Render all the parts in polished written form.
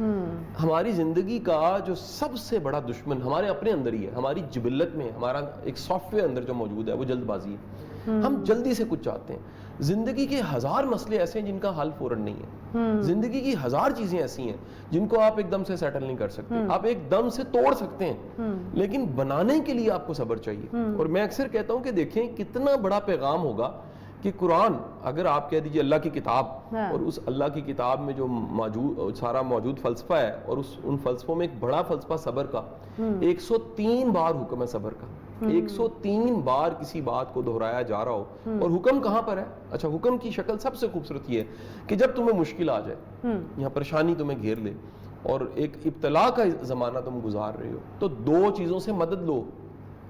ہماری زندگی کا جو سب سے بڑا دشمن ہمارے اپنے اندر ہی ہے, ہماری جبلت میں ہمارا ایک سافٹ ویئر اندر جو موجود ہے وہ جلد بازی ہے. ہم جلدی سے کچھ چاہتے ہیں. زندگی کے ہزار مسئلے ایسے ہیں جن کا حل فوراً نہیں ہے. زندگی کی ہزار چیزیں ایسی ہیں جن کو آپ ایک دم سے سیٹل نہیں کر سکتے, آپ ایک دم سے توڑ سکتے ہیں, لیکن بنانے کے لیے آپ کو صبر چاہیے. اور میں اکثر کہتا ہوں کہ دیکھیں کتنا بڑا پیغام ہوگا کہ قرآن اگر آپ کہہ دیجئے اللہ کی کتاب, اور اس اللہ کی کتاب میں جو موجود سارا موجود فلسفہ ہے, اور ان فلسفوں میں ایک بڑا فلسفہ صبر کا, 103 بار حکم ہے صبر کا, 103 بار کسی بات کو دہرایا جا رہا ہو. اور حکم کہاں پر ہے؟ اچھا, حکم کی شکل سب سے خوبصورت یہ ہے کہ جب تمہیں مشکل آ جائے, یہاں پریشانی تمہیں گھیر لے اور ایک ابتلا کا زمانہ تم گزار رہے ہو, تو دو چیزوں سے مدد لو,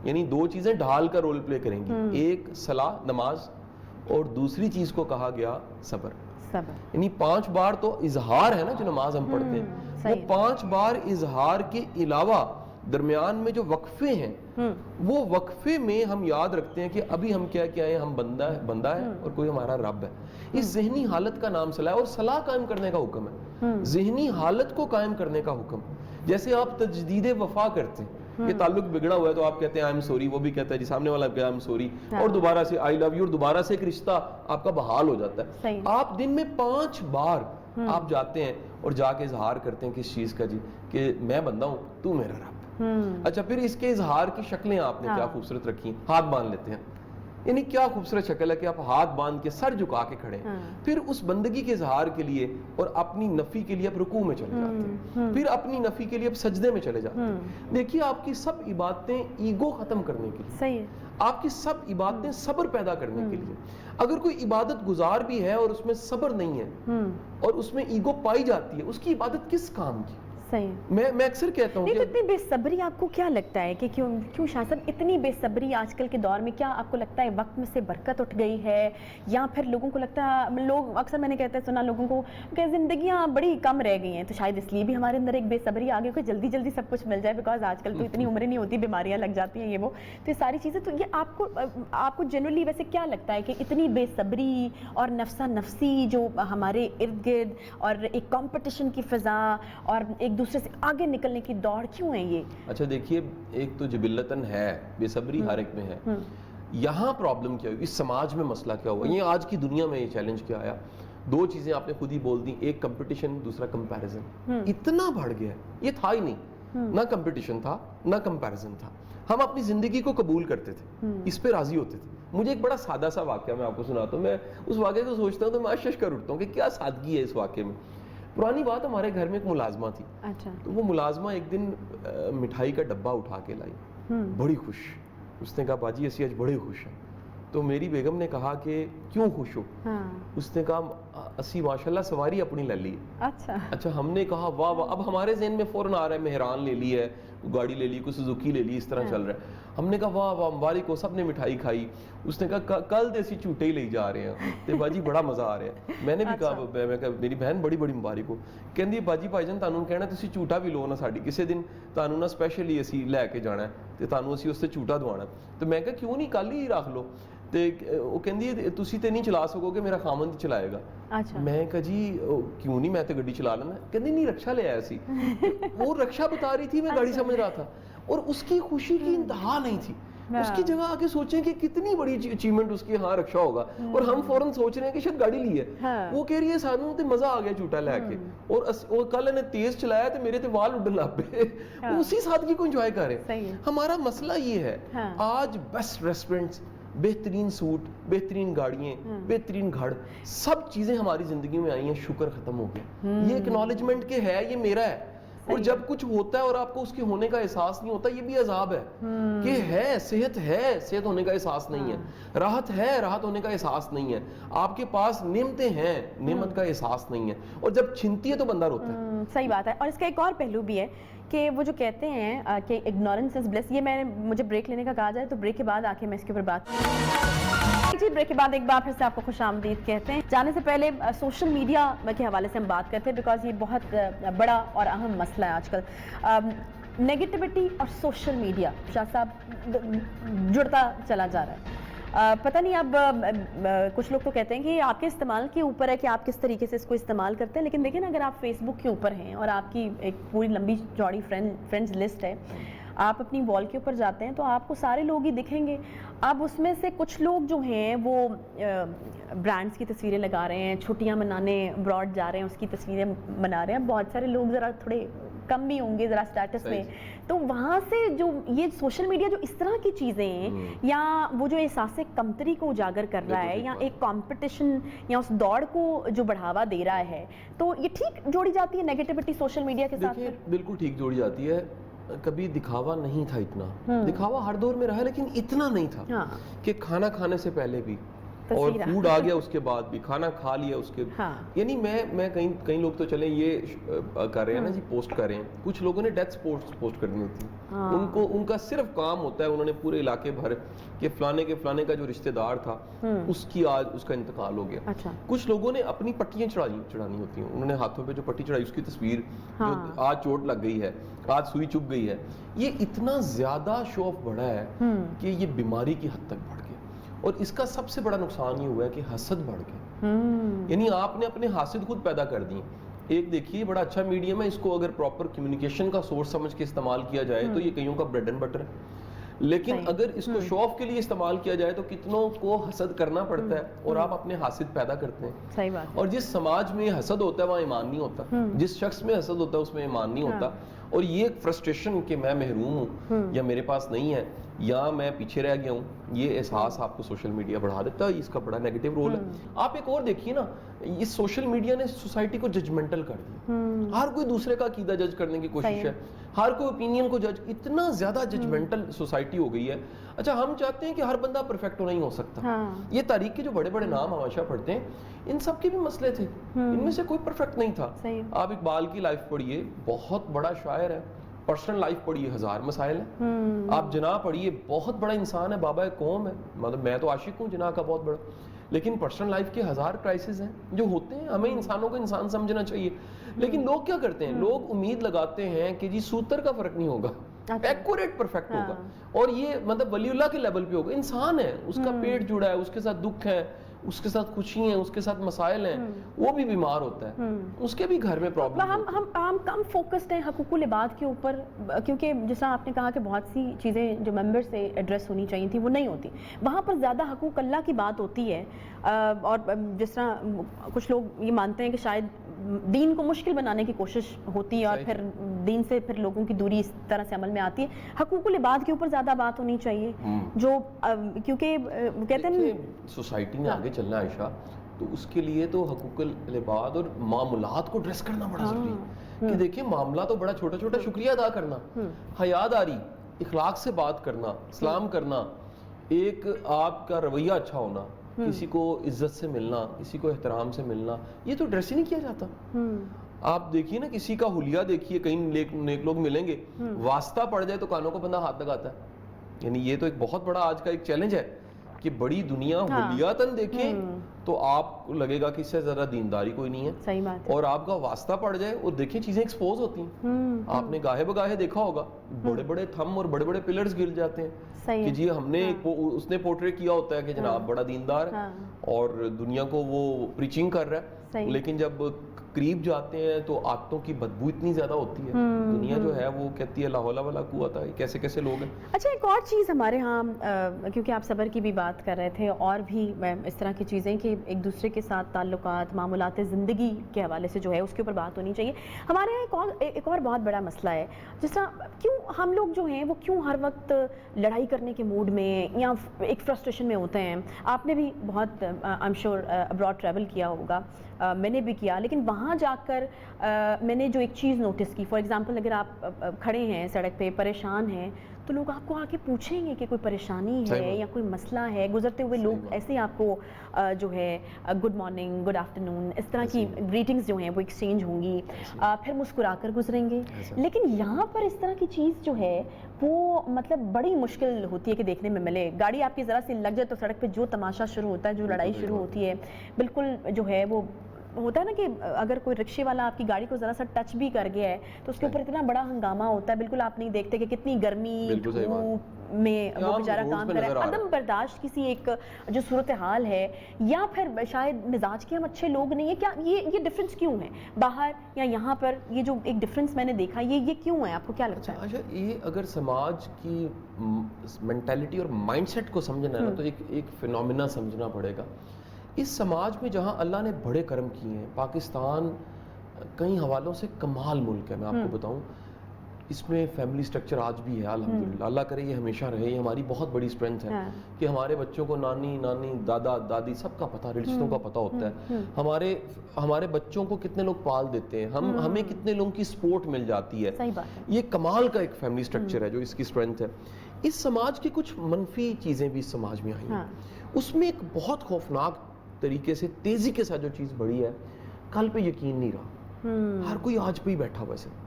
یعنی دو چیزیں ڈھال کر رول پلے کریں گی, ایک صلاح نماز, اور دوسری چیز کو کہا گیا صبر. یعنی 5 بار تو اظہار ہے نا جو نماز ہم پڑھتے ہیں, وہ 5 بار اظہار کے علاوہ درمیان میں جو وقفے ہیں, وہ وقفے میں ہم یاد رکھتے ہیں کہ ابھی ہم کیا کیا ہیں, ہم بندہ ہے اور کوئی ہمارا رب ہے. اس ذہنی حالت کا نام صلاح, اور صلاح قائم کرنے کا حکم ہے, ذہنی حالت کو قائم کرنے کا حکم. جیسے آپ تجدید وفا کرتے ہیں, یہ تعلق بگڑا ہوا ہے تو آپ کہتے ہیں آئی ایم سوری, وہ بھی کہتا ہے جی سامنے والا کہتا ہے آئی ایم سوری, اور دوبارہ سے آئی لو یو, اور دوبارہ سے ایک رشتہ آپ کا بحال ہو جاتا ہے. آپ دن میں 5 بار آپ جاتے ہیں اور جا کے اظہار کرتے ہیں کس چیز کا, جی کہ میں بندہ ہوں, تو میرا رب. اچھا, پھر اس کے اظہار کی شکلیں آپ نے کیا خوبصورت رکھی ہیں. ہاتھ باندھ لیتے ہیں, یعنی کیا خوبصورت شکل ہے کہ آپ ہاتھ باندھ کے سر جھکا کے کھڑے ہیں. پھر اس بندگی کے اظہار کے لیے اور اپنی نفی کے لیے آپ رکوع میں چلے جاتے ہیں, پھر اپنی نفی کے لیے آپ سجدے میں چلے جاتے ہیں. دیکھیے آپ کی سب عبادتیں ایگو ختم کرنے کے لیے, صحیح ہے, آپ کی سب عبادتیں صبر پیدا کرنے کے لیے. اگر کوئی عبادت گزار بھی ہے اور اس میں صبر نہیں ہے اور اس میں ایگو پائی جاتی ہے, اس کی عبادت کس کام کی؟ میں اکثر کہتا ہوں کہ اتنی بے صبری آپ کو کیا لگتا ہے کہ کیوں شاہ صاحب اتنی بے صبری آج کل کے دور میں؟ کیا آپ کو لگتا ہے وقت میں سے برکت اٹھ گئی ہے, یا پھر لوگوں کو لگتا ہے, لوگ اکثر میں نے کہتے ہیں سنا لوگوں کو کہ زندگیاں بڑی کم رہ گئی ہیں, تو شاید اس لیے بھی ہمارے اندر ایک بے صبری آ گئی کہ جلدی جلدی سب کچھ مل جائے, بیکاز آج کل تو اتنی عمریں نہیں ہوتی, بیماریاں لگ جاتی ہیں, یہ وہ, تو یہ ساری چیزیں. تو یہ آپ کو جنرلی ویسے کیا لگتا ہے کہ اتنی بے صبری اور نفسا نفسی جو ہمارے ارد گرد, اور ایک کمپٹیشن کی فضا اور ایک دوسرے سے آگے نکلنے کی دوڑ کیوں ہے یہ؟ اچھا دیکھیے, ایک تو جبلتاً ہے بے صبری, ہر ایک میں ہے. یہاں پرابلم کیا ہوئی, اس سماج میں مسئلہ کیا ہوا, یہ آج کی دنیا میں یہ چیلنج کیا آیا. 2 چیزیں آپ نے خود ہی بول دی, ایک کمپٹیشن, دوسرا کمپیریزن. اتنا بڑھ گیا, یہ تھا ہی نہیں, نہ کمپٹیشن تھا نہ کمپیریزن تھا. ہم اپنی زندگی کو قبول کرتے تھے, اس پہ راضی ہوتے تھے. مجھے ایک بڑا سادہ سا واقعہ میں آپ کو سناتا ہوں. میں اس واقعے کو سوچتا ہوں تو میں اشش کر اٹھتا ہوں کہ کیا سادگی ہے اس واقعے میں. پرانی بات, ہمارے گھر میں ایک ملازمہ تھی. تو وہ ملازمہ ایک دن مٹھائی کا ڈبہ اٹھا کے لائی, بڑی خوش. اس نے کہا باجی اسی آج بڑے خوش ہیں. تو میری بیگم نے کہا کہ کیوں خوش ہو؟ اس نے کہا اسی ماشاءاللہ سواری اپنی لے لی. اچھا, ہم نے کہا واہ واہ. اب ہمارے ذہن میں فوراً آ رہا ہے مہران لے لی ہے, گاڑی لے لی, کوئی سوزوکی لے لی, اس طرح چل رہا ہے. ہم نے کہا واہ واہ مبارک ہو, سب نے مٹھائی کھائی. اس نے کہا کل دیسی چوٹے ہی لے جا رہے ہیں تے باجی بڑا مزہ آ رہا ہے. میں نے بھی کہا, میں کہا میری بہن بڑی بڑی مبارک ہو. کہندی باجی بھائی جان تانوں کہنا تسی چوٹا بھی لو نا ساڈی, کسے دن تانوں نا سپیشلی اسی لے کے جانا ہے تے تانوں اسی اس تے چوٹا دوانا. تو میں کہا کیوں نہیں, کل ہی رکھ لو. تے وہ کہندی تسی تے نہیں چلا سکو گے, میرا خامند چلائے گا. میں کہا جی کیوں نہیں, میں تے گڈی چلا لینا. کہندی نہیں رکشا لے آیا سی. وہ رکشا بتا رہی تھی, میں گاڑی سمجھ رہا تھا, اور اس کی خوشی کی انتہا نہیں تھی. اس کی جگہ آ کے سوچیں کہ کتنی بڑی اچیومنٹ اس کی, ہاں رکشا ہوگا, اور ہم فوراً سوچ رہے ہیں کہ شاید گاڑی لی ہے. وہ کہہ رہی ہے سانوں تے مزہ آ گیا چوٹا لے کے, اور کل نے تیز چلایا تے میرے تے وال اڈن لگ پے. اسی سادگی کو انجوائے کر رہے ہیں. ہمارا مسئلہ یہ ہے, آج بیسٹ ریسٹورنٹس, بہترین سوٹ, بہترین گاڑیاں, بہترین گھر, سب چیزیں ہماری زندگی میں آئی ہیں, شکر ختم ہو گیا. یہ اکنالجمنٹ کہ ہے یہ میرا ہے, اور جب کچھ ہوتا ہے اور آپ کو اس کے ہونے کا احساس نہیں ہوتا, یہ بھی عذاب ہے کہ ہے صحت ہونے کا احساس نہیں ہے, راحت ہونے کا احساس نہیں ہے, آپ کے پاس نعمتیں ہیں, نعمت کا احساس نہیں ہے, اور جب چھنتی ہے تو بندہ روتا ہے. صحیح بات ہے. اور اس کا ایک اور پہلو بھی ہے کہ وہ جو کہتے ہیں کہ اگنورنس از بلیس, یہ مجھے بریک لینے کا کہا جائے تو بریک کے بعد آ کے میں اس کے اوپر بات جی بریک کے بعد ایک بار پھر سے آپ کو خوش آمدید کہتے ہیں. جانے سے پہلے سوشل میڈیا کے حوالے سے ہم بات کرتے ہیں, بیکاز یہ بہت بڑا اور اہم مسئلہ ہے آج کل. نیگیٹیوٹی اور سوشل میڈیا شاہ صاحب جڑتا چلا جا رہا ہے, پتہ نہیں اب کچھ لوگ تو کہتے ہیں کہ آپ کے استعمال کے اوپر ہے کہ آپ کس طریقے سے اس کو استعمال کرتے ہیں، لیکن دیکھیں نا، اگر آپ فیس بک کے اوپر ہیں اور آپ کی ایک پوری لمبی چوڑی فرینڈز لسٹ ہے، آپ اپنی وال کے اوپر جاتے ہیں تو آپ کو سارے لوگ ہی دکھیں گے. اب اس میں سے کچھ لوگ جو ہیں وہ برانڈس کی تصویریں لگا رہے ہیں، چھٹیاں منانے ابراڈ جا رہے ہیں، اس کی تصویریں بنا رہے ہیں. بہت سارے لوگ ذرا تھوڑے کم بھی ہوں گے ذرا اسٹیٹس میں، تو وہاں سے جو یہ سوشل میڈیا جو اس طرح کی چیزیں ہیں، یا وہ جو احساس کمتری کو اجاگر کر رہا ہے، یا ایک کمپٹیشن یا اس دوڑ کو جو بڑھاوا دے رہا ہے، تو یہ ٹھیک جوڑی جاتی ہے نیگیٹیوٹی سوشل میڈیا کے ساتھ؟ بالکل ٹھیک جوڑی جاتی ہے. کبھی دکھاوا نہیں تھا اتنا، دکھاوا ہر دور میں رہا لیکن اتنا نہیں تھا کہ کھانا کھانے سے پہلے بھی اور فوڈ آ گیا اس کے بعد بھی، کھانا کھا لیا اس کے، یعنی میں کئی لوگ تو چلیں یہ کر رہے ہیں نا جی، پوسٹ کر رہے ہیں. کچھ لوگوں نے ڈیتھ پوسٹ کرنی ہوتی ہے، ان کا صرف کام ہوتا ہے، انہوں نے پورے علاقے بھر کہ فلانے کا جو رشتہ دار تھا اس کا انتقال ہو گیا. کچھ لوگوں نے اپنی پٹیاں چڑھانی ہوتی ہیں، انہوں نے ہاتھوں پہ جو پٹی چڑھائی اس کی تصویر، جو آج چوٹ لگ گئی ہے، آج سوئی چبھ گئی ہے. یہ اتنا زیادہ شو آف بڑھا ہے کہ یہ بیماری کی حد تک بڑھ گیا. اور اس کا سب سے بڑا نقصان یہ ہوا ہے کہ حسد بڑھ گیا. یعنی آپ نے اپنے حاسد خود پیدا کر دی. ایک دیکھیے بڑا اچھا میڈیم ہے، اس کو اگر پراپر کمیونیکیشن کا سورس سمجھ کے استعمال کیا جائے تو یہ کئیوں کا بریڈ اینڈ بٹر ہے. لیکن اگر اس کو شو آف کے لیے استعمال کیا جائے تو کتنوں کو حسد کرنا پڑتا ہے، اور آپ اپنے حاسد پیدا کرتے ہیں. صحیح بات. اور جس سماج میں حسد ہوتا ہے وہاں ایمان نہیں ہوتا، جس شخص میں حسد ہوتا ہے اس میں ایمان نہیں ہوتا. اور یہ ایک فرسٹریشن کہ میں محروم ہوں، یا میرے پاس نہیں ہے، یا میں پیچھے رہ گیا ہوں، یہ احساس آپ کو سوشل میڈیا بڑھا دیتا ہے. اس کا بڑا نیگیٹو رول ہے. آپ ایک اور دیکھیے نا، یہ سوشل میڈیا نے سوسائٹی کو ججمنٹل کر دیا. ہر کوئی دوسرے کا عقیدہ جج کرنے کی کوشش ہے، ہر کوئی اوپینین کو جج، اتنا زیادہ ججمنٹل سوسائٹی ہو گئی ہے. اچھا، ہم چاہتے ہیں کہ ہر بندہ پرفیکٹ نہیں ہو سکتا. یہ تاریخ کے جو بڑے بڑے نام ہمیشہ پڑھتے ہیں، ان سب کے بھی مسئلے تھے، ان میں سے کوئی پرفیکٹ نہیں تھا. آپ اقبال کی لائف پڑھیے، بہت بڑا شاعر ہے. پرسنل لائف پڑھیے، ہزار مسائل ہیں. آپ جناح پڑھیے، بہت بڑا انسان ہے، بابا قوم ہے. مطلب میں تو عاشق ہوں جناح کا بہت بڑا، لیکن پرسنل لائف کے ہزار کرائسس ہیں جو ہوتے ہیں. ہمیں انسانوں کو انسان سمجھنا چاہیے. لیکن لوگ کیا کرتے ہیں، لوگ امید لگاتے ہیں کہ جی سوتر کا فرق نہیں ہوگا، ایکوریٹ پرفیکٹ ہوگا، اور یہ مطلب ولی اللہ کے لیول پہ ہوگا. انسان ہے، اس کا پیٹ جڑا ہے، اس کے ساتھ دکھ ہے، اس کے ساتھ خوشی ہیں، اس کے ساتھ مسائل ہیں. وہ بھی بیمار ہوتا ہے، اس کے بھی گھر میں پرابلم. ہم کم فوکسڈ ہیں حقوق العباد کے اوپر، کیونکہ جس طرح آپ نے کہا کہ بہت سی چیزیں جو ممبر سے ایڈریس ہونی چاہیے تھیں وہ نہیں ہوتی. وہاں پر زیادہ حقوق اللہ کی بات ہوتی ہے. اور جس طرح کچھ لوگ یہ مانتے ہیں کہ شاید دین کو مشکل بنانے کی کوشش ہوتی ہے، اور پھر دین سے پھر لوگوں کی دوری اس طرح سے عمل میں آتی ہے. حقوق العباد کے اوپر زیادہ بات ہونی چاہیے، جو کیونکہ کہتے ہیں سوسائٹی میں آگے چلنا ہے عائشہ، تو اس کے لیے تو حقوق العباد اور معاملات کو ڈریس کرنا بڑا ضروری ہے. کہ دیکھیں معاملہ تو بڑا چھوٹا چھوٹا، شکریہ ادا کرنا، حیا داری، اخلاق سے بات کرنا، سلام کرنا، ایک آپ کا رویہ اچھا ہونا، کسی کو عزت سے ملنا، کسی کو احترام سے ملنا، یہ تو ڈریس ہی نہیں کیا جاتا. آپ دیکھیے نا، کسی کا حلیہ دیکھیے، کئی نیک لوگ ملیں گے، واسطہ پڑ جائے تو کانوں کو بندہ ہاتھ لگاتا ہے. یعنی یہ تو ایک بہت بڑا آج کا ایک چیلنج ہے کہ بڑی دنیا حلیاتن دیکھیں تو آپ کو لگے گا کہ اس سے زیادہ دینداری کوئی نہیں ہے. صحیح بات. اور آپ کا واسطہ پڑ جائے اور دیکھیں چیزیں ایکسپوز ہوتی ہیں. آپ نے گاہے بگاہے دیکھا ہوگا، بڑے بڑے تھم اور بڑے بڑے پلرز گر جاتے ہیں کہ جی ہم نے اس نے پورٹریٹ کیا ہوتا ہے کہ جناب بڑا دیندار ہے اور دنیا کو وہ پریچنگ کر رہا ہے، لیکن جب قریب جاتے ہیں تو عادتوں کی بدبو اتنی زیادہ ہوتی ہے. دنیا جو ہے وہ کہتی ہے لا حول ولا قوت، کیسے کیسے لوگ ہیں. اچھا، ایک اور چیز ہمارے ہاں، کیونکہ آپ صبر کی بھی بات کر رہے تھے، اور بھی اس طرح کی چیزیں کہ ایک دوسرے کے ساتھ تعلقات، معاملات زندگی کے حوالے سے جو ہے اس کے اوپر بات ہونی چاہیے. ہمارے یہاں ایک اور بہت بڑا مسئلہ ہے، جس طرح کیوں ہم لوگ جو ہیں وہ کیوں ہر وقت لڑائی کرنے کے موڈ میں یا ایک فرسٹریشن میں ہوتے ہیں. آپ نے بھی بہت I am sure abroad travel کیا ہوگا، میں نے بھی کیا، لیکن وہاں جا کر میں نے جو ایک چیز نوٹس کی، فار ایگزامپل اگر آپ کھڑے ہیں سڑک پہ پریشان ہیں تو لوگ آپ کو آ کے پوچھیں گے کہ کوئی پریشانی ہے یا کوئی مسئلہ ہے. گزرتے ہوئے لوگ ایسے آپ کو جو ہے گڈ مارننگ، گڈ آفٹرنون، اس طرح کی گریٹنگز جو ہیں وہ ایکسچینج ہوں گی، پھر مسکرا کر گزریں گے. لیکن یہاں پر اس طرح کی چیز جو ہے وہ مطلب بڑی مشکل ہوتی ہے کہ دیکھنے میں ملے. گاڑی آپ کی ذرا سی لگ جائے تو سڑک پہ جو تماشا شروع ہوتا ہے، جو لڑائی شروع ہوتی ہے، بالکل جو ہے وہ ہوتا ہے نا کہ اگر کوئی رکشے والا آپ کی گاڑی کو ذرا سا ٹچ بھی کر گیا ہے تو اس کے اوپر اتنا بڑا ہنگامہ ہوتا ہے. بالکل آپ نہیں دیکھتے کہ کتنی گرمی، دھوپ، میں وہ بیچارہ کام کر رہا ہے, عدم برداشت کسی ایک جو صورتحال ہے, یا پھر شاید مزاج کے ہم اچھے لوگ نہیں ہیں, کیا یہ ڈفرینس کیوں ہے باہر یا یہاں پر؟ یہ جو ایک ڈفرینس میں نے دیکھا یہ کیوں ہے, آپ کو کیا لگتا ہے؟ اچھا, یہ اگر سماج کی مینٹیلٹی اور مائنڈ سیٹ کو سمجھنا ہے نا تو ایک فینومینا سمجھنا پڑے گا. اس سماج میں جہاں اللہ نے بڑے کرم کیے ہیں, پاکستان کئی حوالوں سے کمال ملک ہے. میں آپ کو بتاؤں, اس میں فیملی سٹرکچر آج بھی ہے الحمدللہ, اللہ کرے یہ ہمیشہ رہے. یہ ہماری بہت بڑی اسٹرینتھ ہے کہ ہمارے بچوں کو نانی دادا دادی سب کا پتہ, رشتوں کا پتہ ہوتا ہے. ہمارے بچوں کو کتنے لوگ پال دیتے ہیں, ہمیں کتنے لوگوں کی سپورٹ مل جاتی ہے. یہ کمال کا ایک فیملی سٹرکچر ہے جو اس کی اسٹرینتھ ہے. اس سماج کی کچھ منفی چیزیں بھی اس سماج میں آئی ہیں. اس میں ایک بہت خوفناک طریقے سے تیزی کے ساتھ جو چیز بڑھی ہے, کل پہ یقین نہیں رہا. ہر کوئی آج پہ ہی بیٹھا ہوا ہے.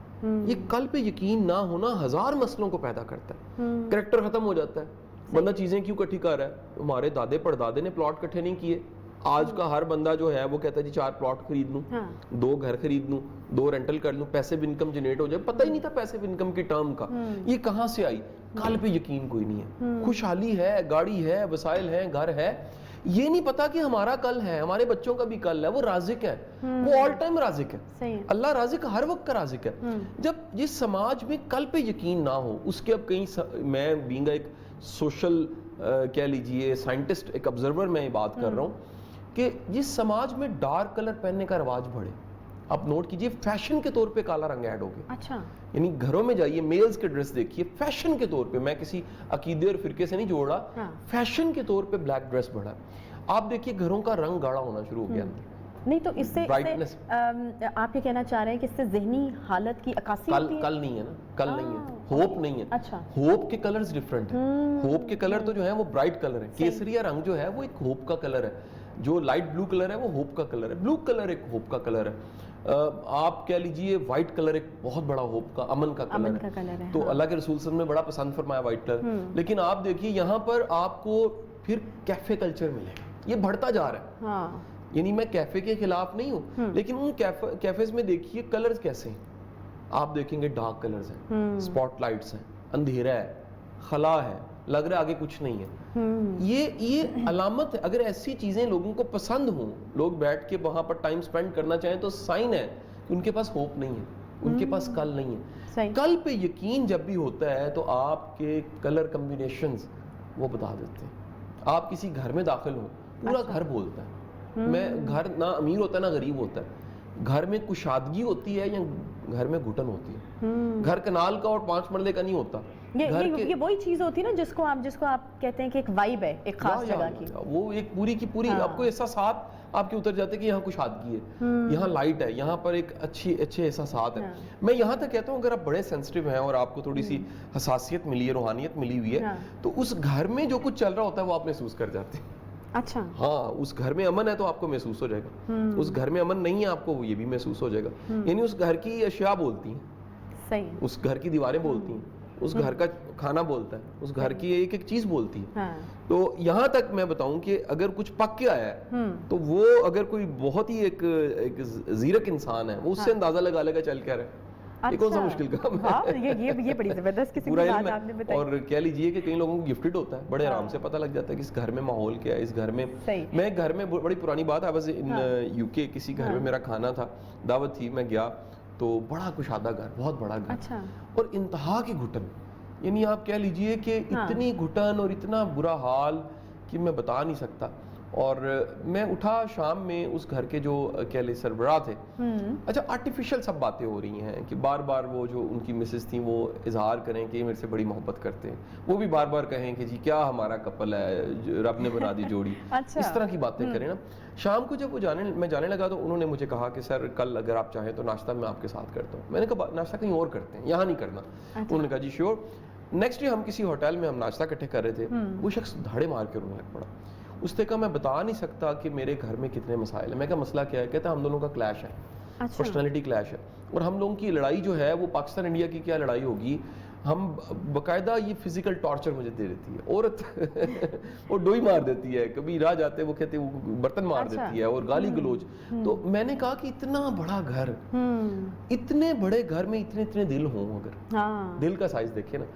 یہ کل پہ یقین نہ ہونا ہزار مسئلوں کو پیدا کرتا ہے. کریکٹر ختم ہو جاتا ہے. بندہ چیزیں کیوں کٹھی کر رہا ہے؟ ہمارے دادے پردادے نے پلاٹ کٹھے نہیں کیے. آج کا ہر بندہ جو ہے وہ کہتا ہے جی 4 پلاٹ خرید لوں, 2 گھر خرید لوں, 2 رینٹل کر لوں, پیسے انکم جنریٹ ہو جائے. پتہ ہی نہیں تھا پیسے انکم کی ٹرم کا. یہ کہاں سے آئی؟ کل پہ یقین کوئی نہیں ہے. خوشحالی ہے, گاڑی ہے, وسائل ہیں, گھر ہے. یہ نہیں پتا کہ ہمارا کل ہے, ہمارے بچوں کا بھی کل ہے. وہ رازق ہے, وہ آل ٹائم رازق ہے. اللہ رازق ہر وقت کا رازق ہے. جب جس سماج میں کل پہ یقین نہ ہو, اس کے اب کہیں, میں بینگ ایک سوشل کہہ لیجئے سائنٹسٹ, ایک آبزرور, میں یہ بات کر رہا ہوں کہ جس سماج میں ڈارک کلر پہننے کا رواج بڑھے, آپ نوٹ کیجئے فیشن کے طور پہ کالا رنگ ایڈ ہو گیا. اچھا, یعنی گھروں میں جائیے, میلز کے ڈریس دیکھیے, فیشن کے طور پہ, میں کسی عقیدے اور فرقے سے نہیں جوڑ رہا, فیشن کے طور پہ بلیک ڈریس بڑھا. آپ دیکھیے گھروں کا رنگ گاڑا ہونا شروع ہو گیا. نہیں تو اس سے آپ یہ کہنا چاہ رہے ہیں کہ اس سے ذہنی حالت کی عکاسی ہوتی ہے؟ کل نہیں ہے نا, کل نہیں ہے, ہوپ نہیں ہے. اچھا, ہوپ کے کلرز ڈیفرنٹ ہیں. ہوپ کے کلر تو جو ہے وہ برائٹ کلر ہے. کیسریا رنگ جو ہے وہ ایک ہوپ کا کلر ہے. جو لائٹ بلو کلر ہے وہ ہوپ کا کلر ہے. بلو کلر ایک ہوپ کا کلر ہے. آپ کہہ لیجئے وائٹ کلر ایک بہت بڑا ہوپ کا, امن کا کلر ہے. تو اللہ کے رسول صلی اللہ علیہ وسلم نے بڑا پسند فرمایا وائٹ کلر. لیکن آپ دیکھیے یہاں پر آپ کو پھر کیفے کلچر ملے گا. یہ بڑھتا جا رہا ہے. یعنی میں کیفے کے خلاف نہیں ہوں, لیکن ان کیفیز میں دیکھیے کلرز کیسے ہیں. آپ دیکھیں گے ڈارک کلرز ہیں, سپاٹ لائٹس ہیں, اندھیرا ہے, خلا ہے, لگ رہا ہے آگے کچھ نہیں ہے. یہ علامت ہے. اگر ایسی چیزیں لوگوں کو پسند ہوں, لوگ بیٹھ کے وہاں پر ٹائم سپینڈ کرنا چاہیں, تو سائن ہے کہ ان کے پاس ہوپ نہیں ہے, ان کے پاس کل نہیں ہے. کل پہ یقین جب بھی ہوتا ہے تو آپ کے کلر کمبینیشنز وہ بتا دیتے ہیں. آپ کسی گھر میں داخل ہو, پورا گھر بولتا ہے. میں گھر نہ امیر ہوتا ہے نہ غریب ہوتا ہے. گھر میں کشادگی ہوتی ہے یا گھر میں گھٹن ہوتی ہے. گھر کنال کا اور 5 مرلے کا نہیں ہوتا. یہ وہی چیز ہوتی ہے نا جس کو آپ کہتے ہیں کہ ایک وائب ہے ایک خاص جگہ کی. وہ ایک پوری کی پوری آپ کو احساسات آپ کے اتر جاتے ہیں کہ یہاں کشادگی ہے, یہاں لائٹ ہے, یہاں پر ایک اچھے احساسات ہیں. میں یہاں تک کہتا ہوں اگر آپ بڑے سینسٹیو ہیں اور آپ کو تھوڑی سی حساسیت ملی ہے, روحانیت ملی ہوئی ہے, تو اس گھر میں جو کچھ چل رہا ہوتا ہے وہ آپ محسوس کر جاتے ہیں. اچھا, ہاں, اس گھر میں امن ہے تو آپ کو محسوس ہو جائے گا. اس گھر میں امن نہیں ہے آپ کو یہ بھی محسوس ہو جائے گا. یعنی اس گھر کی اشیاء بولتی ہیں, صحیح, اس گھر کی دیواریں بولتی ہیں, اس گھر کا کھانا بولتا ہے, اس گھر کی ایک چیز بولتی ہے. تو یہاں تک میں بتاؤں کہ اگر کچھ پک کے آیا ہے تو وہ اگر کوئی بہت ہی ایک زیرک انسان ہے, وہ اس سے اندازہ لگا لے گا چل کیا رہا ہے. یہ کون سا مشکل کام ہے. یہ بڑی زبردست قسم کی بات آپ نے بتائی. اور کہہ لیجئے کہ کئی لوگوں کو گفٹڈ ہوتا ہے, بڑے آرام سے پتہ لگ جاتا ہے کہ اس گھر میں ماحول کیا ہے. اس گھر میں میں گھر میں بڑی پرانی بات ہے, بس یو کے کسی گھر میں میرا کھانا تھا, دعوت تھی, میں گیا تو بڑا کشادہ گھر, بہت بڑا گھر, اور انتہا کی گھٹن. یعنی آپ کہہ لیجئے کہ اتنی گھٹن اور اتنا برا حال کہ میں بتا نہیں سکتا. اور میں اٹھا شام میں, اس گھر کے جو کہہ لے سربراہ تھے, اچھا آرٹیفیشل سب باتیں ہو رہی ہیں کہ بار بار وہ جو ان کی مسز تھیں وہ اظہار کریں کہ یہ میرے سے بڑی محبت کرتے ہیں, وہ بھی بار بار کہیں کہ جی کیا ہمارا کپل ہے, رب نے بنا دی جوڑی. اس طرح کی باتیں کریں نا. شام کو جب میں جانے لگا تو انہوں نے مجھے کہا کہ سر کل اگر آپ چاہیں تو ناشتہ میں آپ کے ساتھ کرتا ہوں. میں نے کہا ناشتہ کہیں اور کرتے ہیں, یہاں نہیں کرنا. انہوں نے کہا جی شیور. نیکسٹ ڈے ہم کسی ہوٹل میں ہم ناشتہ اکٹھے کر رہے تھے, وہ شخص دھاڑے مار کے رونے لگ پڑا. اس نے کہا میں بتا نہیں سکتا کہ میرے گھر میں کتنے مسائل ہیں. میں کہا مسئلہ کیا ہے؟ کہتا ہم دونوں کا کلیش ہے, پرسنالٹی کلیش ہے, اور ہم لوگوں کی لڑائی جو ہے وہ پاکستان انڈیا کی کیا لڑائی ہوگی, ہم باقاعدہ یہ فزیکل ٹارچر مجھے دے دیتی ہے. عورت وہ ڈوئی مار دیتی ہے, کبھی راہ جاتے وہ کہتے وہ برتن مار دیتی ہے, اور گالی گلوچ. تو میں نے کہا کہ اتنا بڑا گھر, اتنے بڑے گھر میں اتنے دل ہوں, اگر دل کا سائز دیکھیں نا,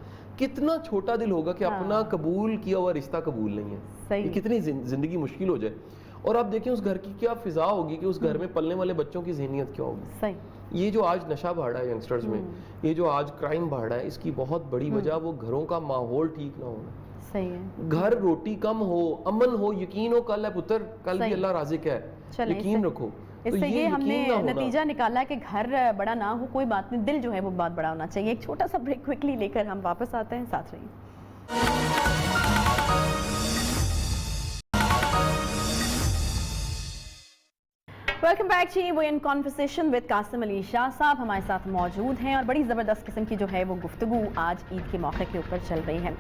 کتنا چھوٹا دل ہوگا کہ اپنا قبول کیا ہوا رشتہ قبول نہیں ہے. یہ کتنی زندگی مشکل ہو جائے. اور آپ دیکھیں اس گھر کی کیا فضا ہوگی کہ اس گھر میں پلنے والے بچوں کی ذہنیت کیا ہوگی. یہ جو آج نشہ بڑھ رہا ہے ینگسٹرز میں, یہ جو آج کرائم بڑھ رہا ہے, اس کی بہت بڑی وجہ وہ گھروں کا ماحول ٹھیک نہ ہونا. صحیح ہے. گھر روٹی کم ہو, امن ہو, یقین ہو کل ہے پتر, کل بھی اللہ رازق ہے, یقین رکھو. اس سے یہ ہم نے نتیجہ نکالا کہ گھر بڑا نہ ہو کوئی بات نہیں, دل جو ہے وہ بہت بڑا ہونا چاہیے. ایک چھوٹا سا بریک کوئکلی لے کر ہم واپس آتے ہیں, ساتھ رہیے. ویلکم بیک جی, we in conversation with Qasim Ali Shah صاحب ہمارے ساتھ موجود ہیں, اور بڑی زبردست قسم کی جو ہے وہ گفتگو آج عید کے موقع کے اوپر چل رہی ہے.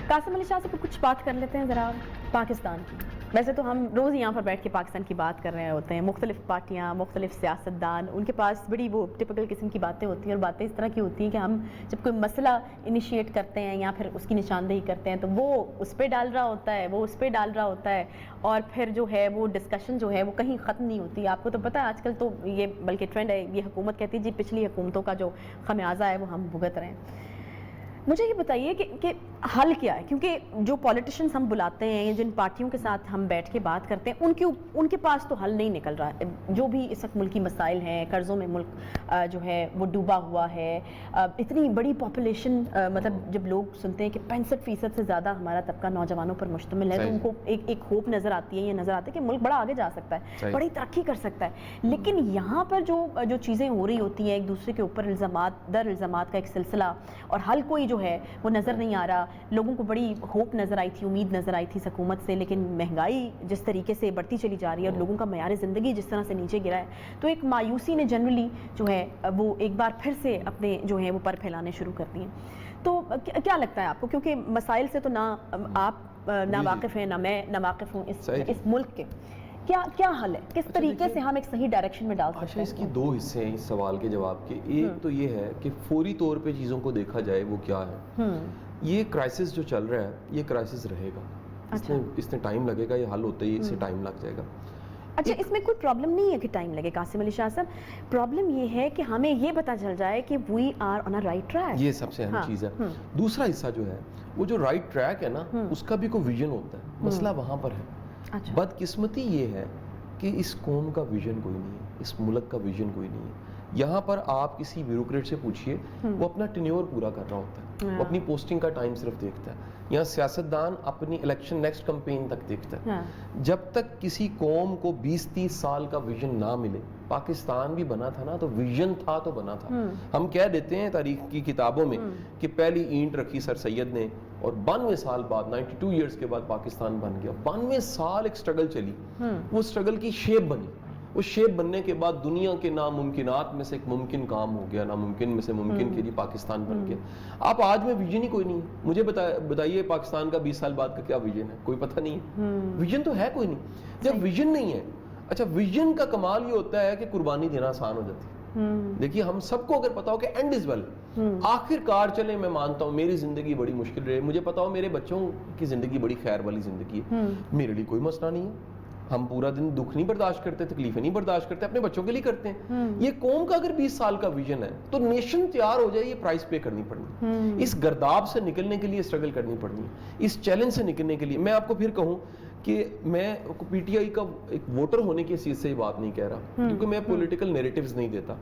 قاسم علی شاہ صاحب کچھ بات کر لیتے ہیں ذرا پاکستان کی. ویسے تو ہم روز یہاں پر بیٹھ کے پاکستان کی بات کر رہے ہوتے ہیں, مختلف پارٹیاں, مختلف سیاستدان, ان کے پاس بڑی وہ ٹپکل قسم کی باتیں ہوتی ہیں, اور باتیں اس طرح کی ہوتی ہیں کہ ہم جب کوئی مسئلہ انیشیٹ کرتے ہیں یا پھر اس کی نشاندہی کرتے ہیں تو وہ اس پہ ڈال رہا ہوتا ہے, وہ اس پہ ڈال رہا ہوتا ہے, اور پھر جو ہے وہ ڈسکشن جو ہے وہ کہیں ختم نہیں ہوتی. آپ کو تو پتہ ہے آج کل تو یہ بلکہ ٹرینڈ ہے, یہ حکومت کہتی ہے جی پچھلی حکومتوں کا جو خمیازہ ہے وہ ہم بھگت رہے ہیں. مجھے یہ بتائیے کہ حل کیا ہے, کیونکہ جو پولیٹیشنز ہم بلاتے ہیں, جن پارٹیوں کے ساتھ ہم بیٹھ کے بات کرتے ہیں, ان کے پاس تو حل نہیں نکل رہا. جو بھی اس وقت ملکی مسائل ہیں, قرضوں میں ملک جو ہے وہ ڈوبا ہوا ہے, اتنی بڑی پاپولیشن, مطلب جب لوگ سنتے ہیں کہ 65% سے زیادہ ہمارا طبقہ نوجوانوں پر مشتمل ہے, تو ان کو ایک ہوپ نظر آتی ہے, یہ نظر آتا ہے کہ ملک بڑا آگے جا سکتا ہے, بڑی ترقی کر سکتا ہے. لیکن یہاں پر جو چیزیں ہو رہی ہوتی ہیں, ایک دوسرے کے اوپر الزامات در الزامات کا ایک سلسلہ, اور حل کوئی جو ہے وہ نظر نہیں آ رہا. لوگوں کو بڑی ہوپ نظر آئی تھی, امید نظر آئی تھی اس حکومت سے, لیکن مہنگائی جس طریقے سے بڑھتی چلی جا رہی ہے اور لوگوں کا معیار زندگی جس طرح سے نیچے گرا ہے, تو ایک مایوسی نے جنرلی جو ہے وہ ایک بار پھر سے اپنے جو ہے وہ پر پھیلانے شروع کر دیے. تو کیا لگتا ہے آپ کو, کیونکہ مسائل سے تو نہ آپ نہ واقف ہیں, نہ میں نہ واقف ہوں اس ملک کے, کیا حل ہے, کس طریقے سے ہم ایک صحیح ڈائریکشن میں ڈال سکتے ہیں؟ اس کی دو حصے ہیں اس سوال کے جواب کے. ایک تو یہ ہے کہ فوری طور پہ چیزوں کو دیکھا جائے وہ کیا ہے. یہ کرائسس جو چل رہا ہے یہ کرائسس رہے گا, اس میں ٹائم لگے گا, یہ حل ہوتے ہی اسے ٹائم لگ جائے گا. اچھا, اس میں کوئی پرابلم نہیں ہے کہ ٹائم لگے قاسم علی شاہ صاحب, پرابلم یہ ہے کہ ہمیں یہ پتہ چل جائے کہ we are on a right track. یہ سب سے اہم چیز ہے. دوسرا حصہ جو ہے وہ جو رائٹ ٹریک ہے نا, اس کا بھی کوئی ویژن ہوتا ہے. مسئلہ وہاں پر ہے. بدقسمتی یہ ہے کہ اس قوم کا ویژن کوئی نہیں ہے, اس ملک کا ویژن کوئی نہیں ہے. یہاں پر آپ کسی بیوروکریٹ سے پوچھئے, وہ اپنا ٹینیور پورا کر رہا ہوتا ہے, وہ اپنی پوسٹنگ کا ٹائم صرف دیکھتا ہے. یہاں سیاستدان اپنی الیکشن نیکسٹ کمپین تک دیکھتا ہے. جب تک کسی قوم کو 20-30 سال کا ویژن نہ ملے, پاکستان بھی بنا تھا نا تو ویژن تھا تو بنا تھا. ہم کہہ دیتے ہیں تاریخ کی کتابوں میں کہ پہلی اینٹ رکھی سر سید نے, اور 92 سال بعد 92 ایئرز کے بعد پاکستان بن گیا. 92 سال ایک سٹرگل چلی, وہ سٹرگل کی شیپ بنی. اس شیپ بننے کے بعد دنیا کے ناممکنات میں سے ایک ممکن کام ہو گیا, ناممکن میں سے ممکن کے لیے پاکستان بن گیا. آپ آج میں ویژن ہی کوئی نہیں ہے. مجھے بتائیے پاکستان کا 20 سال بعد کا کیا ویژن ہے, کوئی پتہ نہیں ہے. ویژن تو ہے کوئی نہیں. جب ویژن نہیں ہے, اچھا ویژن کا کمال یہ ہوتا ہے کہ قربانی دینا آسان ہو جاتی ہے. دیکھیے ہم سب کو اگر پتا ہو کہ اینڈ از ویل, آخر کار چلیں, میں مانتا ہوں میری زندگی بڑی مشکل رہی, مجھے پتا ہو میرے بچوں کی زندگی بڑی خیر والی زندگی ہے, میرے لیے کوئی مسئلہ نہیں ہے. ہم پورا دن دکھ نہیں برداشت کرتے, تکلیفیں نہیں برداشت کرتے, اپنے بچوں کے لیے کرتے ہیں. یہ قوم کا اگر 20 سال کا ویژن ہے تو نیشن تیار ہو جائے, یہ پرائز پے کرنی پڑنی, اس گرداب سے نکلنے کے لیے اسٹرگل کرنی پڑنی, اس چیلنج سے نکلنے کے لیے. میں آپ کو پھر کہوں کہ میں پی ٹی آئی کا ایک ووٹر ہونے کی حیثیت سے یہ بات نہیں کہہ رہا, کیونکہ میں پولیٹیکل نیریٹیوز نہیں دیتا.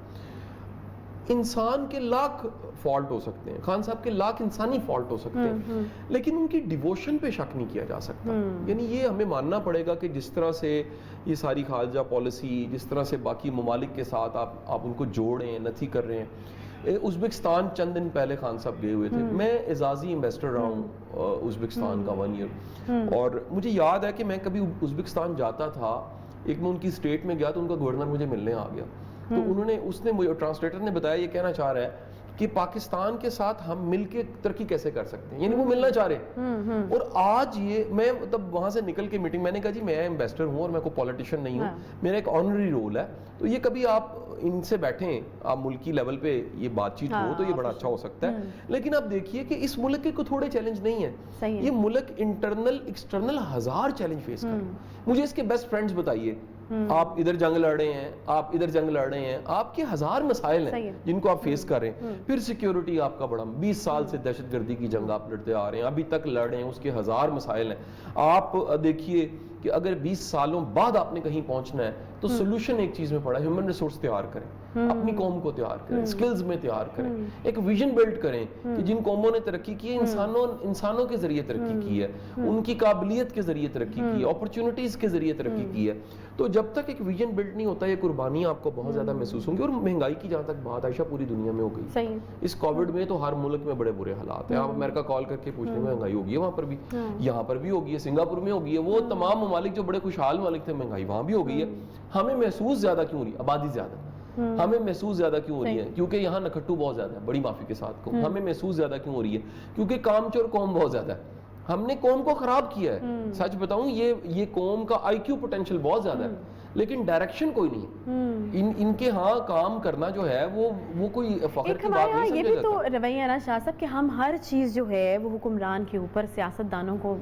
انسان کے لاکھ فالٹ ہو سکتے ہیں, خان صاحب کے لاکھ انسانی فالٹ ہو سکتے ہیں, لیکن ان کی ڈیووشن پہ شک نہیں کیا جا سکتا. یعنی یہ ہمیں ماننا پڑے گا کہ جس طرح سے یہ ساری خارجہ پالیسی, جس طرح سے باقی ممالک کے ساتھ آپ ان کو جوڑ رہے ہیں, نتھی کر رہے ہیں. ازبکستان چند دن پہلے خان صاحب گئے ہوئے تھے, میں اعزازی ایمبیسڈر رہا ہوں ازبکستان کا 1 ایئر, اور مجھے یاد ہے کہ میں کبھی ازبکستان جاتا تھا, ایک میں ان کی اسٹیٹ میں گیا تو ان کا گورنر مجھے ملنے آ گیا, تو اس نے ٹرانسلیٹر نے بتایا, یہ کہنا چاہ رہا ہے کہ پاکستان کے ساتھ ہم مل کے ترقی کیسے کر سکتے ہیں, یعنی وہ ملنا چاہ رہے ہیں. اور آج یہ میں تب وہاں سے نکل کے میٹنگ, میں نے کہا جی میں ایمبیسڈر ہوں اور میں کوئی پولیٹیشین نہیں ہوں, میرا ایک آنرری رول ہے, تو یہ کبھی آپ ان سے بیٹھیں, آپ ملکی لیول پہ یہ بات چیت ہو تو یہ بڑا اچھا ہو سکتا ہے. لیکن آپ دیکھیے کہ اس ملک کے کوئی تھوڑے چیلنج نہیں ہیں, یہ ملک انٹرنل ایکسٹرنل 1000 چیلنج فیس کر. مجھے اس کے بیسٹ فرینڈز بتائیے, آپ ادھر جنگ لڑ رہے ہیں، آپ ادھر جنگ لڑ رہے ہیں، آپ کے ہزار مسائل ہیں جن کو آپ فیس کر رہے ہیں. پھر سیکیورٹی آپ کا بڑا 20 سال سے دہشت گردی کی جنگ آپ لڑتے آ رہے ہیں، ابھی تک لڑ رہے ہیں، اس کے ہزار مسائل ہیں. آپ دیکھیے کہ اگر 20 سالوں بعد آپ نے کہیں پہنچنا ہے تو سولوشن ایک چیز میں پڑا ہے، ہیومن ریسورس تیار کریں، اپنی قوم کو تیار کریں، سکلز میں تیار کریں، ایک ویژن بلڈ کریں کہ جن قوموں نے ترقی کی ہے انسانوں کے ذریعے ترقی کی ہے، ان کی قابلیت کے ذریعے ترقی کی ہے، اپرچونٹیز کے ذریعے ترقی کی ہے. تو جب تک ایک ویژن بلڈ نہیں ہوتا یہ قربانیاں آپ کو بہت زیادہ محسوس ہوں گی. اور مہنگائی کی جہاں تک بات عائشہ پوری دنیا میں ہو گئی، اس کووڈ میں تو ہر ملک میں بڑے برے حالات ہیں. آپ امریکہ کال کر کے پوچھ لیں مہنگائی ہوگی ہے وہاں پر بھی، یہاں پر بھی ہوگی ہے، سنگاپور میں ہوگی ہے، وہ تمام ممالک جو بڑے خوشحال ممالک تھے مہنگائی وہاں بھی ہو گئی ہے. ہمیں محسوس زیادہ کیوں ہو رہی ہے؟ آبادی زیادہ. ہمیں محسوس زیادہ کیوں ہو رہی ہے؟ کیونکہ یہاں نکھٹو بہت زیادہ ہے، بڑی معافی کے ساتھ کو. ہمیں محسوس زیادہ کیوں ہو رہی ہے؟ کیونکہ کام چور قوم بہت زیادہ ہے. ہم نے قوم کو خراب کیا ہے. سچ بتاؤں یہ قوم کا آئی کیو پوٹینشیل بہت زیادہ ہے لیکن ڈائریکشن کوئی نہیں. ان کے ہاں کام کرنا جو ہے وہ کوئی فخر کی بات نہیں سمجھا جاتا. یہ بھی تو رویہ ہے نا شاہ صاحب کہ ہم ہر چیز جو ہے وہ حکمران کے اوپر سیاستدانوں کو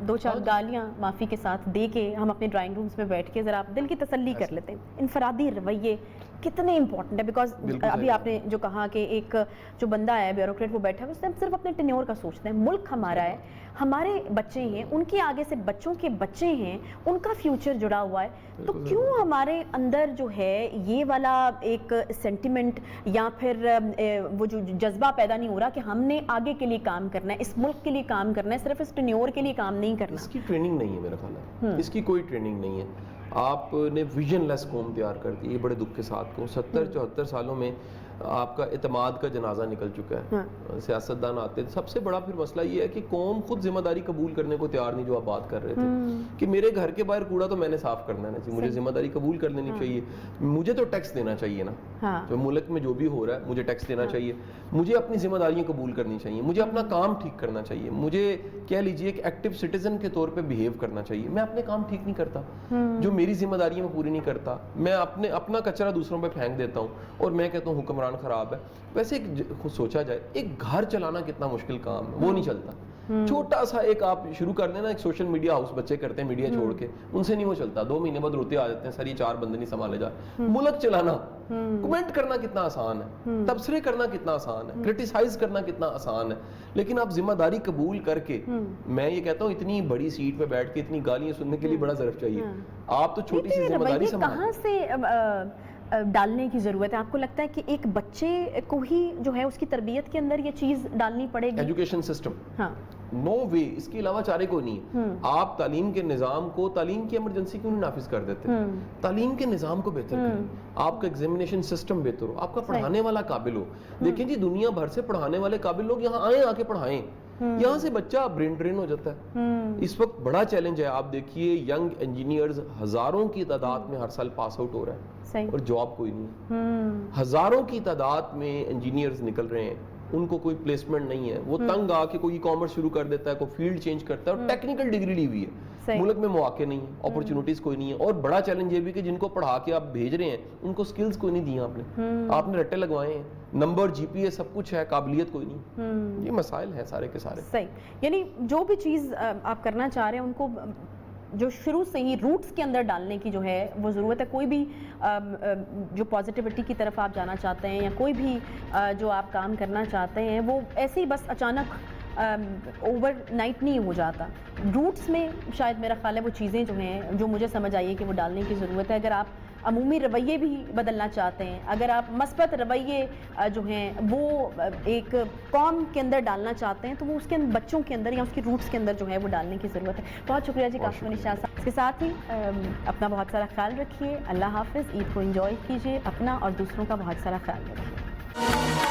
2-4 گالیاں معافی کے ساتھ دے کے ہم اپنے ڈرائنگ رومز میں بیٹھ کے ذرا دل کی تسلی کر لیتے ہیں. انفرادی رویے کتنے امپورٹنٹ ہے، بیکاز ابھی آپ نے جو کہا کہ ایک جو بندہ ہے بیوروکریٹ وہ بیٹھا ہے اس نے صرف اپنے ٹینیور کا سوچتے ہیں. ملک ہمارا ہے، ہمارے بچے ہیں، ان کے آگے سے بچوں کے بچے ہیں، ان کا فیوچر جڑا ہوا ہے. تو کیوں ہمارے اندر جو ہے یہ والا ایک سینٹیمنٹ یا پھر وہ جو جذبہ پیدا نہیں ہو رہا کہ ہم نے آگے کے لیے کام کرنا ہے، اس ملک کے لیے کام کرنا ہے، صرف اس ٹینیور کے لیے کام نہیں کرنا. اس کی ٹریننگ نہیں ہے میرا خیال ہے، اس کی کوئی ٹریننگ نہیں ہے. آپ نے ویژن لیس قوم تیار کر دی. یہ بڑے دکھ کے ساتھ کو 70-74 سالوں میں آپ کا اعتماد کا جنازہ نکل چکا ہے. سیاستدان آتے ہیں، سب سے بڑا پھر مسئلہ یہ ہے کہ قوم خود ذمہ داری قبول کرنے کو تیار نہیں. جو آپ بات کر رہے تھے کہ میرے گھر کے باہر کوڑا تو میں نے صاف کرنا ہے، مجھے ذمہ داری قبول کر لینی چاہیے. مجھے تو ٹیکس دینا چاہیے نا، جو ملک میں جو بھی ہو رہا ہے مجھے ٹیکس دینا چاہیے، مجھے اپنی ذمہ داریاں قبول کرنی چاہیے، مجھے اپنا کام ٹھیک کرنا چاہیے، مجھے کہہ لیجیے ایک ایکٹیو سٹیزن کے طور پہ بیہیو کرنا چاہیے. میں اپنے کام ٹھیک نہیں کرتا، جو میری ذمہ داریاں میں پوری نہیں کرتا، میں اپنا کچرا دوسروں پہ پھینک دیتا ہوں اور میں کہتا ہوں حکمران خراب ہے. ویسے سوچا جائے ایک گھر چلانا کتنا مشکل کام ہے، وہ نہیں چلتا. چھوٹا سا ایک آپ شروع کر دیں نا، ایک سوشل میڈیا ہاؤس بچے کرتے ہیں میڈیا چھوڑ کے، ان سے نہیں وہ چلتا. 2 مہینے بعد روتے آ جاتے ہیں سر یہ 4 بندے نہیں سنبھالے جا. ملک چلانا، کمنٹ کرنا کتنا آسان ہے، تبصرے کرنا کتنا آسان ہے، کرٹیسائز کرنا کتنا آسان ہے، لیکن آپ ذمہ داری قبول کر کے، میں یہ کہتا ہوں اتنی بڑی سیٹ پہ بیٹھ کے اتنی گالیاں سننے کے لیے بڑا ظرف چاہیے. آپ تو چھوٹی سی ذمہ داری سنبھالیں. کہاں سے ڈالنے کی ضرورت ہے؟ آپ کو لگتا ہے کہ ایک بچے کو ہی جو ہے اس کی تربیت کے اندر یہ چیز ڈالنی پڑے گی؟ ایجوکیشن سسٹم، نو وے، اس کے علاوہ چارے کوئی نہیں ہے. آپ تعلیم کے نظام کو، تعلیم کی ایمرجنسی کیوں نہیں نافذ کر دیتے؟ تعلیم کے نظام کو بہتر کریں، آپ کا ایگزامینیشن سسٹم بہتر ہو، آپ کا پڑھانے والا قابل ہو. دیکھیں جی دنیا بھر سے پڑھانے والے قابل لوگ یہاں آئیں، آ کے پڑھائیں. یہاں سے بچہ برین ڈرین ہو جاتا ہے. اس وقت بڑا چیلنج ہے. آپ دیکھیے ینگ انجینئرز ہزاروں کی تعداد میں ہر سال پاس آؤٹ ہو رہا ہے اور جاب کوئی نہیں. ہزاروں کی تعداد میں انجینئرز نکل رہے ہیں، ان کو کوئی پلیسمنٹ نہیں ہے. وہ تنگ آ کے کوئی کامرس شروع کر دیتا ہے، کوئی فیلڈ چینج کرتا ہے اور ٹیکنیکل ڈگری لی ہوئی ہے. ملک میں مواقع نہیں ہے، اپرچونٹیز کوئی نہیں ہے. اور بڑا چیلنج یہ بھی کہ جن کو پڑھا کے آپ بھیج رہے ہیں ان کو سکلز کوئی نہیں دی آپ نے رٹے لگوائے ہیں، نمبر جی پی اے سب کچھ ہے، قابلیت کوئی نہیں. یہ مسائل ہیں سارے کے سارے. صحیح، یعنی جو بھی چیز آپ کرنا چاہ رہے ہیں ان کو جو شروع سے ہی روٹس کے اندر ڈالنے کی جو ہے وہ ضرورت ہے. کوئی بھی جو پازیٹیوٹی کی طرف آپ جانا چاہتے ہیں یا کوئی بھی جو آپ کام کرنا چاہتے ہیں وہ ایسے ہی بس اچانک اوور نائٹ نہیں ہو جاتا. روٹس میں شاید میرا خیال ہے وہ چیزیں جو ہیں جو مجھے سمجھ آئی ہے کہ وہ ڈالنے کی ضرورت ہے. اگر آپ عمومی رویے بھی بدلنا چاہتے ہیں، اگر آپ مثبت رویے جو ہیں وہ ایک قوم کے اندر ڈالنا چاہتے ہیں تو وہ اس کے بچوں کے اندر یا اس کی روٹس کے اندر جو ہے وہ ڈالنے کی ضرورت ہے. بہت شکریہ جی کاشف منی شاہ صاحب. اس کے ساتھ ہی اپنا بہت سارا خیال رکھیے. اللہ حافظ. عید کو انجوائے کیجیے، اپنا اور دوسروں کا بہت سارا خیال رکھیے.